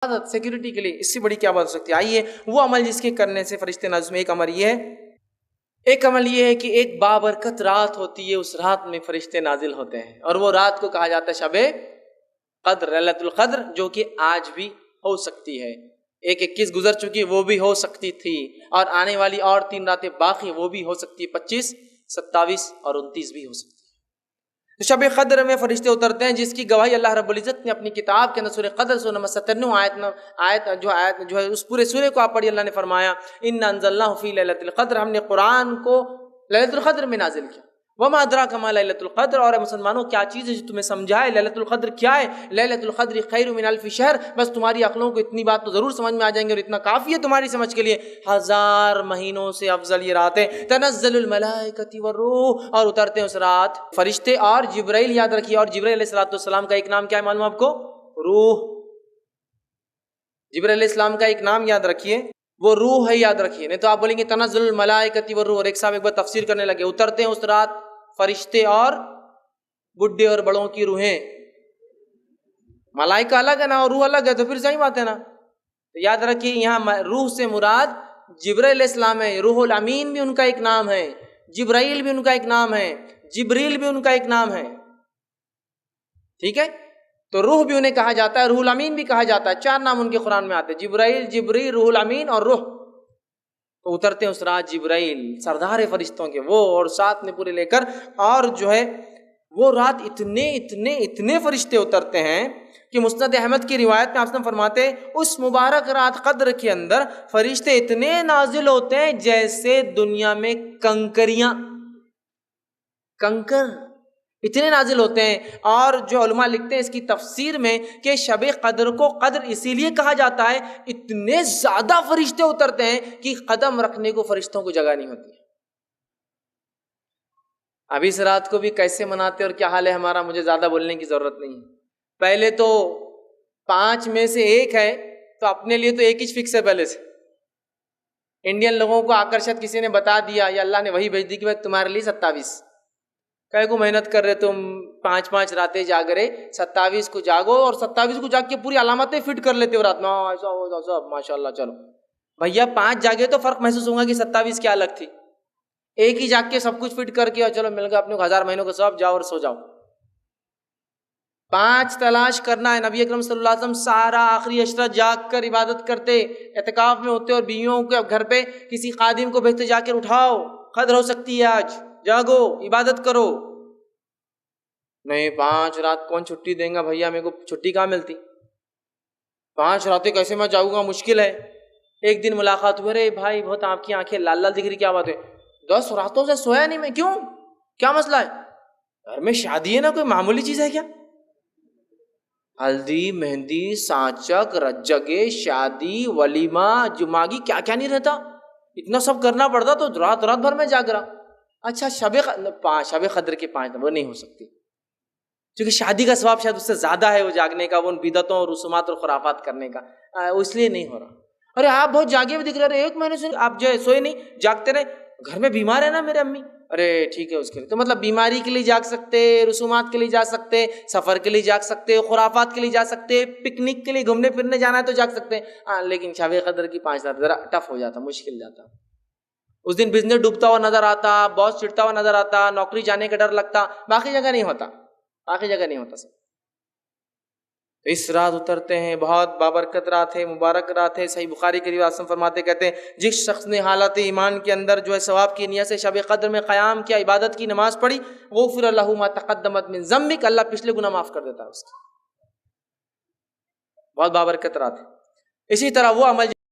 Security کے لیے اس سے بڑی کیا بات ہو سکتی ہے؟ آئیے وہ عمل جس کے کرنے سے فرشتے نازل میں ایک عمل یہ ہے کہ ایک بابرکت رات ہوتی ہے، اس رات میں فرشتے نازل ہوتے ہیں، اور وہ رات کو کہا جاتا ہے شب قدر، لیلۃ القدر، جو کہ آج بھی ہو سکتی ہے۔ 21 گزر چکی، وہ بھی ہو سکتی تھی، اور آنے والی اور 3 راتیں باقی، وہ بھی ہو سکتی ہے، 25، 27 اور 29 بھی ہو سکتی ہے۔ تو شب قدر میں فرشتے اترتے ہیں، جس کی گواہی اللہ رب العزت نے اپنی کتاب کے اندر سورہ قدر سورہ نمبر 97 آیت جو ہے اس پورے سورے کو آپ پڑھیے، اللہ نے فرمایا اِنَّا أَنزَلْنَاهُ فِي لَيْلَةِ الْقَدْرِ، ہم نے قرآن کو لیلۃ القدر میں نازل کیا۔ وَمَا أَدْرَاكَ مَا لَيْلَةُ الْقَدْرِ، اور اے مسلمانوں کیا چیز ہے جو تمہیں سمجھائے لیلۃ القدر کیا ہے؟ لیلۃ القدر خیر من الف شہر، بس تمہاری عقلوں کو اتنی بات تو ضرور سمجھ میں آ جائیں گے، اور اتنا کافی ہے تمہاری سمجھ کے لیے، 1000 مہینوں سے افضل یہ رات ہے۔ تنزل الملائکۃ والروح، اور اترتے ہیں اس رات فرشتے اور جبرائیل، یاد رکھیے، اور جبرائیل علیہ الصلوۃ والسلام کا ایک نام کیا ہے معلوم آپ کو؟ روح۔ جبرائیل علیہ السلام کا ایک نام یاد رکھیے، وہ روح ہے، یاد رکھیے، نہیں تو آپ بولیں گے تنزل الملائکۃ والروح، اور ایک صاحب ایک بار تفسیر کرنے لگے، اترتے ہیں اس رات فرشتے اور بڈھے اور بڑوں کی روحیں، ملائکہ الگ ہے نا اور روح الگ ہے، تو پھر صحیح بات ہے نا۔ تو یاد رکھیے یہاں روح سے مراد جبرائیل علیہ السلام ہے، روح الامین بھی ان کا ایک نام ہے، جبرائیل بھی ان کا ایک نام ہے، جبریل بھی ان کا ایک نام ہے، ٹھیک ہے؟ تو روح بھی انہیں کہا جاتا ہے، روح الامین بھی کہا جاتا ہے، 4 نام ان کے قرآن میں آتے ہیں، جبرائیل، جبریل، روح الامین اور روح۔ تو اترتے ہیں اس رات جبرائیل، سردار فرشتوں کے وہ، اور ساتھ میں پورے لے کر، اور جو ہے وہ رات اتنے فرشتے اترتے ہیں کہ مسند احمد کی روایت میں آپ فرماتے ہیں اس مبارک رات قدر کے اندر فرشتے اتنے نازل ہوتے ہیں جیسے دنیا میں کنکر اتنے نازل ہوتے ہیں۔ اور جو علماء لکھتے ہیں اس کی تفسیر میں کہ شب قدر کو قدر اسی لیے کہا جاتا ہے، اتنے زیادہ فرشتے اترتے ہیں کہ قدم رکھنے کو فرشتوں کو جگہ نہیں ہوتی۔ اب اس رات کو بھی کیسے مناتے اور کیا حال ہے ہمارا، مجھے زیادہ بولنے کی ضرورت نہیں ہے۔ پہلے تو 5 میں سے 1 ہے، تو اپنے لیے تو 1 ہی فکس ہے پہلے سے۔ انڈین لوگوں کو آکرشت کسی نے بتا دیا یا اللہ نے وہی بھیج دی کہ میں تمہارے لیے 27، کہے کو محنت کر رہے تم، 5 راتیں جاگ رہے، 27 کو جاگو، اور 27 کو جاگ کے پوری علامتیں فٹ کر لیتے ہو رات میں، ایسا ہو سب ماشاء اللہ۔ چلو بھیا 5 جاگے تو فرق محسوس ہوگا کہ 27 کیا الگ تھی، 1 ہی جاگ کے سب کچھ فٹ کر کے، اور چلو مل گیا اپنے کو 1000 مہینوں کا سب، جاؤ اور سو جاؤ۔ 5 تلاش کرنا ہے۔ نبی اکرم صلی اللہ علیہ وسلم سارا آخری عشرہ جاگ کر عبادت کرتے، اعتکاف میں ہوتے، اور بیویوں کے گھر پہ کسی خادم کو بھیجتے، جا کر اٹھاؤ، قدر ہو سکتی ہے آج، جاگو عبادت کرو۔ نہیں 5 رات کون چھٹی دیں گا بھیا، میرے کو چھٹی کہاں ملتی، 5 راتیں کیسے میں جاؤں گا، مشکل ہے۔ ایک دن ملاقات ہوئی، ارے بھائی بہت آپ کی آنکھیں لال لال دکھ رہی، کیا بات ہے؟ 10 راتوں سے سویا نہیں میں، کیوں، کیا مسئلہ ہے؟ گھر میں شادی ہے نا، کوئی معمولی چیز ہے کیا؟ ہلدی، مہندی، سانچک، رجگے، شادی، ولیمہ، جماگی، کیا کیا نہیں رہتا، اتنا سب کرنا پڑتا، تو رات بھر میں جاگ رہا۔ اچھا شب قدر کے 5 وہ نہیں ہو سکتی، کیونکہ شادی کا ثواب شاید اس سے زیادہ ہے وہ جاگنے کا، وہ بدعتوں اور رسومات اور خرافات کرنے کا، اس لیے نہیں ہو رہا۔ ارے آپ بہت جاگے ہوئے دکھ رہے، 1 مہینے سے آپ جو ہے سوئے نہیں، جاگتے رہے، گھر میں بیمار ہے نا میرے امی، ارے ٹھیک ہے اس کے لیے، تو مطلب بیماری کے لیے جاگ سکتے، رسومات کے لیے جا سکتے، سفر کے لیے جاگ سکتے، خرافات کے لیے جا سکتے، پکنک کے لیے گھومنے پھرنے جانا ہے تو جاگ سکتے، لیکن شب قدر کی 5 رات ذرا ٹف ہو جاتا، مشکل جاتا۔ اس دن بزنس ڈوبتا ہوا نظر آتا، باس چڑھتا ہوا نظر آتا، نوکری جانے کا ڈر لگتا، باقی جگہ نہیں ہوتا، سب۔ تو اس رات اترتے ہیں، بہت بابرکت رات ہے، مبارک رات ہے۔ صحیح بخاری کی روایت فرماتے کہتے ہیں جس شخص نے حالت ایمان کے اندر جو ہے ثواب کی نیت سے شب قدر میں قیام کیا، عبادت کی، نماز پڑھی، غفر له ما تقدمت من ذنبک، اللہ پچھلے گناہ معاف کر دیتا ہے اس کے۔ بہت بابرکت رات ہے۔ اسی طرح وہ عمل